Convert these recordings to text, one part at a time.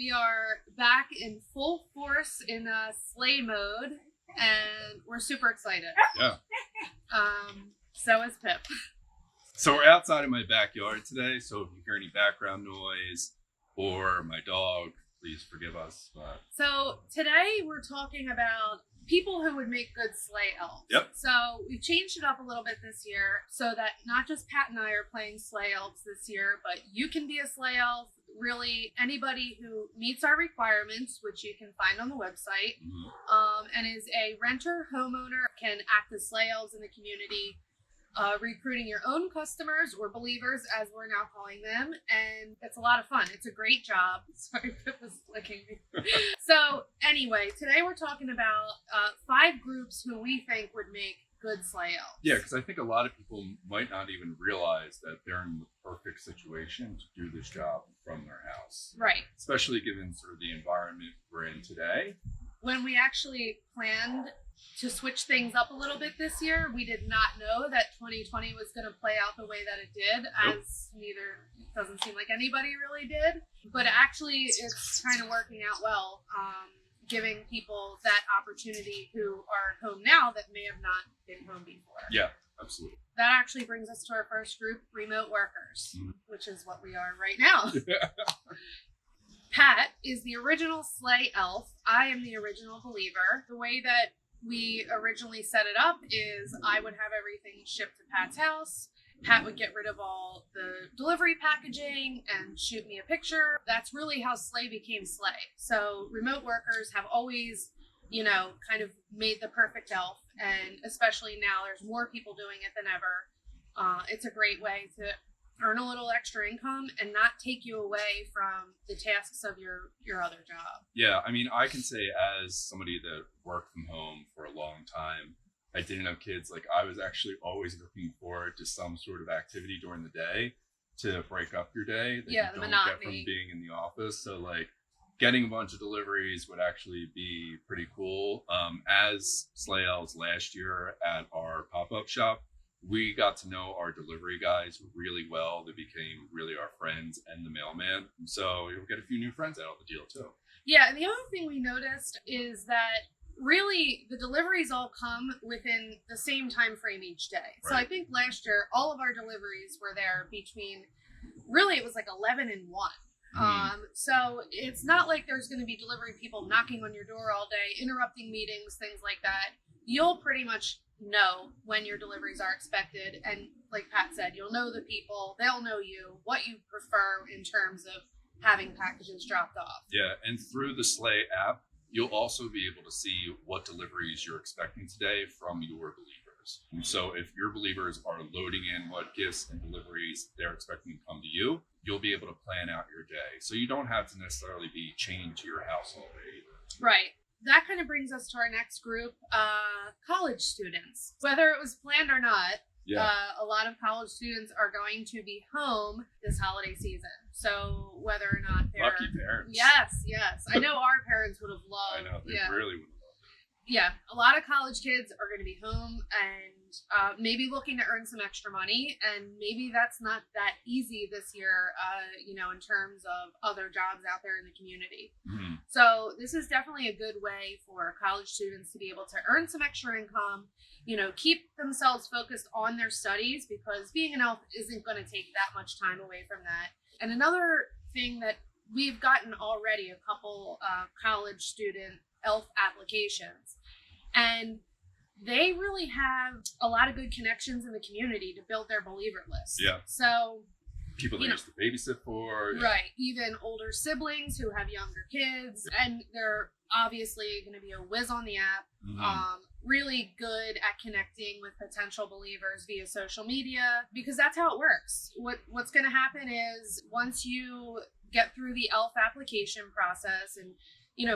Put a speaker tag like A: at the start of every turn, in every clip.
A: We are back in full force in sleigh mode, and we're super excited.
B: Yeah.
A: So is Pip.
B: So we're outside of my backyard today, so if you hear any background noise or my dog, please forgive us. But...
A: So today we're talking about people who would make good sleigh elves.
B: Yep.
A: So we've changed it up a little bit this year so that not just Pat and I are playing sleigh elves this year, but you can be a sleigh elf. Really, anybody who meets our requirements, which you can find on the website, and is a renter, homeowner, can act as sleigh elves in the community, recruiting your own customers or believers, as we're now calling them, and it's a lot of fun. It's a great job. Sorry, Pip was licking me. So anyway, today we're talking about 5 groups who we think would make good sleigh elves.
B: Yeah, because I think a lot of people might not even realize that they're in the perfect situation to do this job from their house.
A: Right.
B: Especially given sort of the environment we're in today.
A: When we actually planned to switch things up a little bit this year, we did not know that 2020 was going to play out the way that it did, as neither doesn't seem like anybody really did. But actually, it's kind of working out well, giving people that opportunity who are home now that may have not been home before.
B: Yeah, absolutely.
A: That actually brings us to our first group, remote workers, which is what we are right now. Pat is the original sleigh elf. I am the original believer. The way that we originally set it up is I would have everything shipped to Pat's house. Pat would get rid of all the delivery packaging and shoot me a picture. That's really how sleigh became sleigh. So remote workers have always, kind of made the perfect elf. And especially now, there's more people doing it than ever. It's a great way to earn a little extra income and not take you away from the tasks of your other job.
B: Yeah, I mean, I can say as somebody that worked from home for a long time, I didn't have kids. Like, I was actually always looking forward to some sort of activity during the day to break up your day that you don't
A: monotony.
B: get from being in the office. So, like, getting a bunch of deliveries would actually be pretty cool. As sleigh elves last year at our pop-up shop, we got to know our delivery guys really well. They became really our friends and the mailman. So you'll get a few new friends out of the deal too.
A: Yeah, and the other thing we noticed is that really the deliveries all come within the same time frame each day. Right. So I think last year all of our deliveries were there between, really it was like 11 and 1. So it's not like there's going to be delivery people knocking on your door all day, interrupting meetings, things like that. You'll pretty much know when your deliveries are expected, and like Pat said, you'll know the people, they'll know you, what you prefer in terms of having packages dropped off.
B: Yeah, and through the Sleigh app, you'll also be able to see what deliveries you're expecting today from your believers. And so if your believers are loading in what gifts and deliveries they're expecting to come to you, you'll be able to plan out your day. So you don't have to necessarily be chained to your house all day either.
A: Right. That kind of brings us to our next group, college students. Whether it was planned or not, a lot of college students are going to be home this holiday season. So whether or not they're...
B: Lucky parents.
A: Yes. I know our parents would have loved...
B: I know, they really would have loved it.
A: Yeah, a lot of college kids are going to be home and maybe looking to earn some extra money. And maybe that's not that easy this year, in terms of other jobs out there in the community. Mm-hmm. So this is definitely a good way for college students to be able to earn some extra income, keep themselves focused on their studies, because being an elf isn't going to take that much time away from that. And another thing that we've gotten already, a couple college student elf applications, and they really have a lot of good connections in the community to build their believer list.
B: Yeah.
A: So
B: people they used to babysit for. Yeah.
A: Right. Even older siblings who have younger kids. And they're obviously going to be a whiz on the app. Mm-hmm. Really good at connecting with potential believers via social media, because that's how it works. What's going to happen is once you get through the elf application process and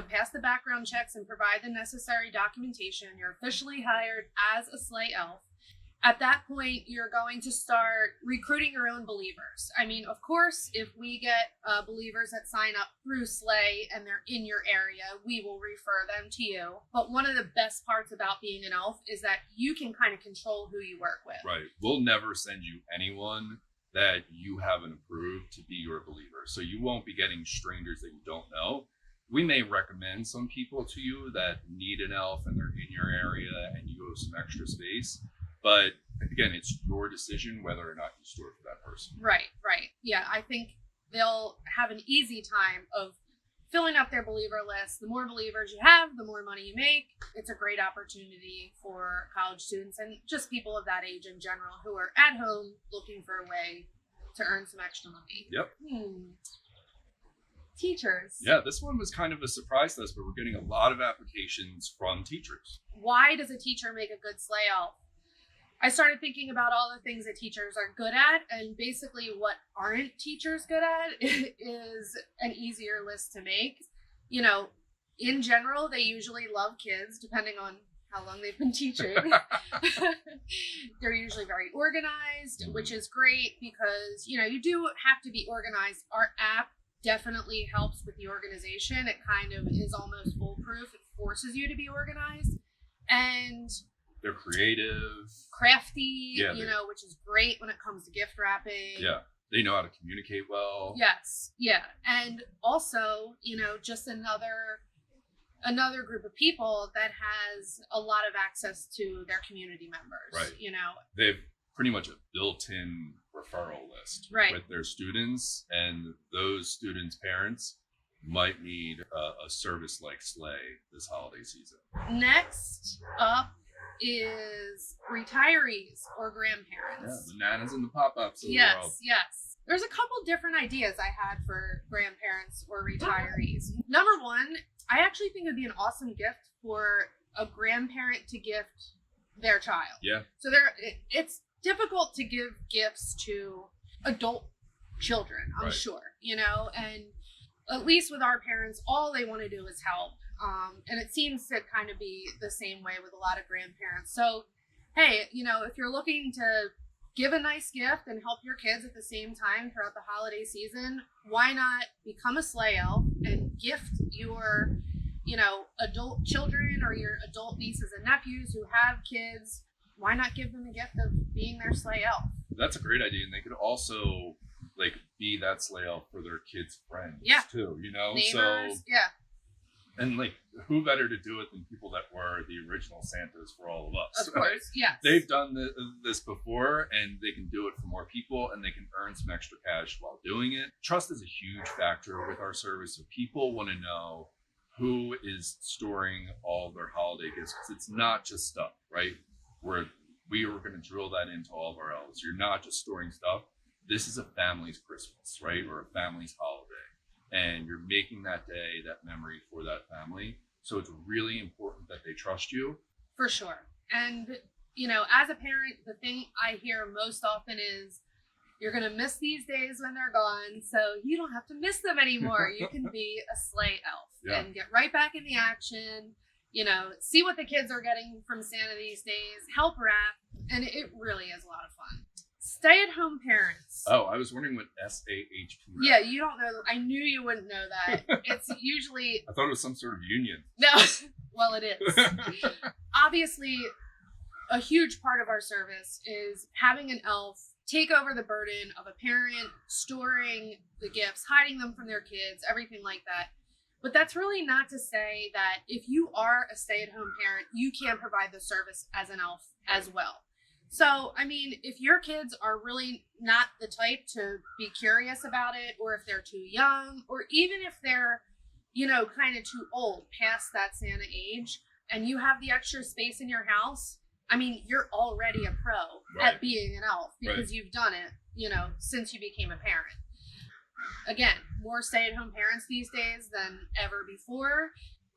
A: pass the background checks and provide the necessary documentation, you're officially hired as a sleigh elf. At that point, you're going to start recruiting your own believers. I mean, of course, if we get believers that sign up through Sleigh and they're in your area, we will refer them to you. But one of the best parts about being an elf is that you can kind of control who you work with.
B: Right. We'll never send you anyone that you haven't approved to be your believer. So you won't be getting strangers that you don't know. We may recommend some people to you that need an elf and they're in your area and you have some extra space. But again, it's your decision whether or not you store for that person.
A: Right. Yeah, I think they'll have an easy time of filling up their believer list. The more believers you have, the more money you make. It's a great opportunity for college students and just people of that age in general who are at home looking for a way to earn some extra money.
B: Yep.
A: Teachers.
B: Yeah, this one was kind of a surprise to us, but we're getting a lot of applications from teachers.
A: Why does a teacher make a good sleigh elf? I started thinking about all the things that teachers are good at, and basically what aren't teachers good at is an easier list to make. You know, in general, they usually love kids, depending on how long they've been teaching. They're usually very organized, which is great because, you know, you do have to be organized. Our app definitely helps with the organization. It kind of is almost foolproof. It forces you to be organized. And
B: they're creative,
A: crafty, you know, which is great when it comes to gift wrapping.
B: Yeah. They know how to communicate well.
A: Yes. Yeah. And also, you know, just another group of people that has a lot of access to their community members.
B: Right.
A: You know,
B: they've pretty much a built-in referral list with their students, and those students' parents might need a service like Sleigh this holiday season.
A: Next up is retirees or grandparents.
B: Yeah, the nanas and the pop-ups of the world.
A: Yes. There's a couple different ideas I had for grandparents or retirees. Number one, I actually think it'd be an awesome gift for a grandparent to gift their child.
B: Yeah.
A: So it's difficult to give gifts to adult children, I'm sure, you know, and at least with our parents, all they want to do is help. And it seems to kind of be the same way with a lot of grandparents. So, hey, you know, if you're looking to give a nice gift and help your kids at the same time throughout the holiday season, why not become a sleigh elf and gift your, you know, adult children or your adult nieces and nephews who have kids? Why not give them the gift of being their sleigh elf?
B: That's a great idea. And they could also like be that sleigh elf for their kids' friends too, you know?
A: Neighbors,
B: And like, who better to do it than people that were the original Santas for all of us?
A: Of course, yes.
B: They've done this before, and they can do it for more people, and they can earn some extra cash while doing it. Trust is a huge factor with our service, so people want to know who is storing all their holiday gifts, because it's not just stuff, right? We were going to drill that into all of our elves. You're not just storing stuff. This is a family's Christmas, right? Or a family's holiday. And you're making that day, that memory for that family. So it's really important that they trust you.
A: For sure. And, you know, as a parent, the thing I hear most often is, you're going to miss these days when they're gone, so you don't have to miss them anymore. You can be a sleigh elf and get right back in the action, you know, see what the kids are getting from Santa these days, help wrap, and it really is a lot of fun. Stay-at-home parents.
B: Oh, I was wondering what SAHP meant.
A: Yeah, you don't know. I knew you wouldn't know that. It's usually...
B: I thought it was some sort of union.
A: No, well, it is. Obviously, a huge part of our service is having an elf take over the burden of a parent, storing the gifts, hiding them from their kids, everything like that. But that's really not to say that if you are a stay-at-home parent, you can provide the service as an elf as well. So, I mean, if your kids are really not the type to be curious about it, or if they're too young, or even if they're, you know, kind of too old, past that Santa age, and you have the extra space in your house, I mean, you're already a pro at being an elf because you've done it, you know, since you became a parent. Again, more stay-at-home parents these days than ever before.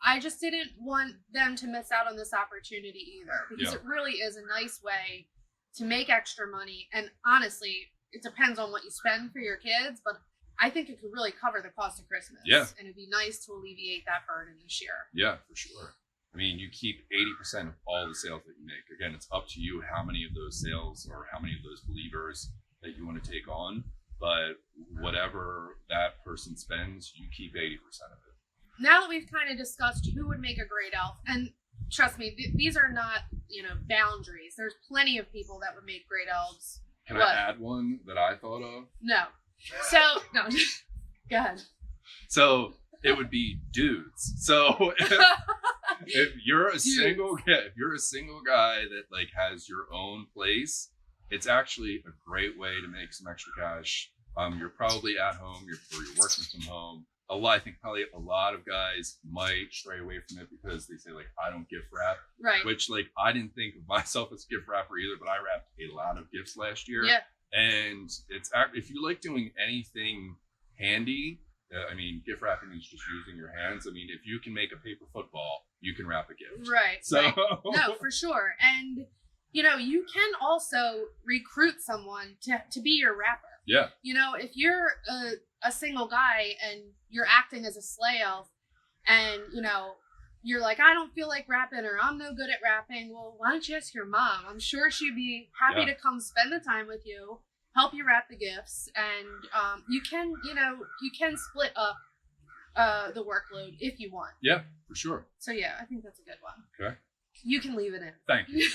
A: I just didn't want them to miss out on this opportunity either, because it really is a nice way to make extra money. And honestly, it depends on what you spend for your kids, but I think it could really cover the cost of Christmas. Yeah. And it'd be nice to alleviate that burden this year.
B: Yeah, for sure. I mean, you keep 80% of all the sales that you make. Again, it's up to you how many of those sales or how many of those believers that you want to take on. But whatever that person spends, you keep 80% of it.
A: Now that we've kind of discussed who would make a great elf, and trust me, these are not, you know, boundaries. There's plenty of people that would make great elves
B: Can
A: What?
B: I add one that I thought of?
A: No. So no. Go ahead.
B: So it would be dudes. So if you're a if you're a single guy that like has your own place, it's actually a great way to make some extra cash. You're probably at home, you're working from home. I think probably a lot of guys might stray away from it because they say like, I don't gift wrap.
A: Right.
B: Which like I didn't think of myself as a gift wrapper either, but I wrapped a lot of gifts last year.
A: Yeah.
B: And it's if you like doing anything handy, I mean, gift wrapping is just using your hands. I mean, if you can make a paper football, you can wrap a gift.
A: Right.
B: So
A: right. No, for sure. And you know, you can also recruit someone to be your wrapper.
B: Yeah.
A: You know, if you're a single guy and you're acting as a sleigh elf and, you know, you're like, I don't feel like rapping or I'm no good at rapping. Well, why don't you ask your mom? I'm sure she'd be happy to come spend the time with you, help you wrap the gifts. And you can split up the workload if you want.
B: Yeah, for sure.
A: So, yeah, I think that's a good one.
B: Okay.
A: You can leave it in.
B: Thank you.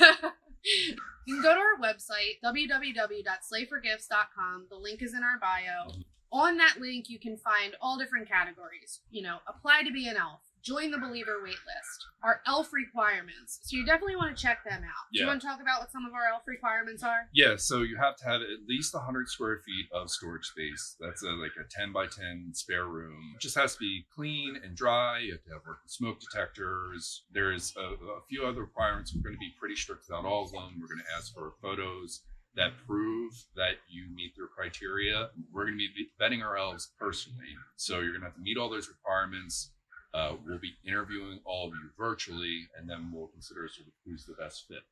A: You can go to our website, www.slayforgifts.com. The link is in our bio.
B: Mm-hmm.
A: On that link, you can find all different categories. You know, apply to be an elf, join the Believer waitlist, our elf requirements. So you definitely want to check them out. Do you want to talk about what some of our elf requirements are? Yeah,
B: so you have to have at least 100 square feet of storage space. That's like a 10 by 10 spare room. It just has to be clean and dry. You have to have working smoke detectors. There's a few other requirements. We're going to be pretty strict about all of them. We're going to ask for photos that prove that you meet their criteria. We're going to be vetting our elves personally. So you're going to have to meet all those requirements. We'll be interviewing all of you virtually, and then we'll consider sort of who's the best fit.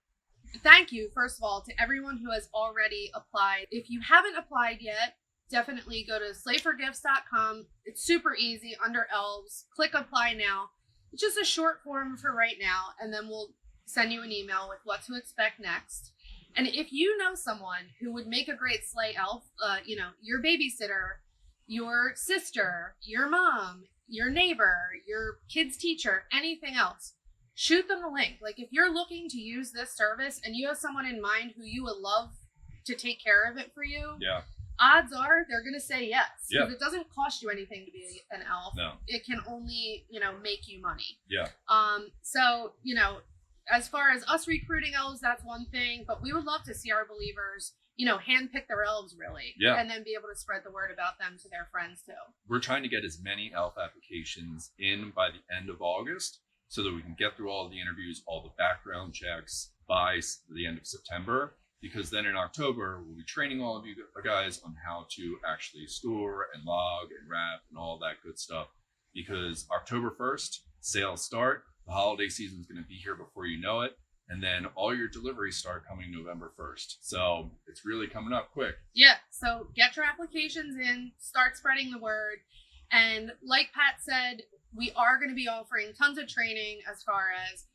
A: Thank you, first of all, to everyone who has already applied. If you haven't applied yet, definitely go to slayforgifts.com. It's super easy under elves. Click apply now. It's just a short form for right now, and then we'll send you an email with what to expect next. And if you know someone who would make a great sleigh elf, you know, your babysitter, your sister, your mom, your neighbor, your kid's teacher, anything else, shoot them the link. Like if you're looking to use this service and you have someone in mind who you would love to take care of it for you, odds are they're going to say yes. Because it doesn't cost you anything to be an elf.
B: No.
A: It can only, you know, make you money.
B: Yeah.
A: So, you know, as far as us recruiting elves, that's one thing, but we would love to see our believers, you know, handpick their elves really.
B: Yeah.
A: And then be able to spread the word about them to their friends too.
B: We're trying to get as many elf applications in by the end of August so that we can get through all the interviews, all the background checks by the end of September. Because then in October, we'll be training all of you guys on how to actually store and log and wrap and all that good stuff. Because October 1st, sales start. The holiday season is going to be here before you know it. And then all your deliveries start coming November 1st. So it's really coming up quick.
A: Yeah. So get your applications in, start spreading the word. And like Pat said, we are going to be offering tons of training as far as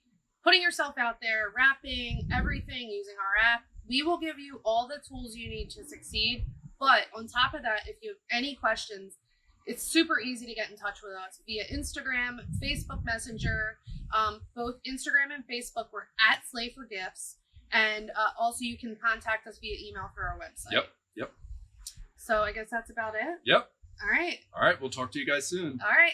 A: putting yourself out there, wrapping, everything using our app. We will give you all the tools you need to succeed. But on top of that, if you have any questions, it's super easy to get in touch with us via Instagram, Facebook Messenger. Both Instagram and Facebook, we're at Sleigh for Gifts. And also you can contact us via email through our website.
B: Yep.
A: So I guess that's about it.
B: Yep.
A: All right.
B: All right. We'll talk to you guys soon.
A: All right.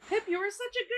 A: Pip, you were such a good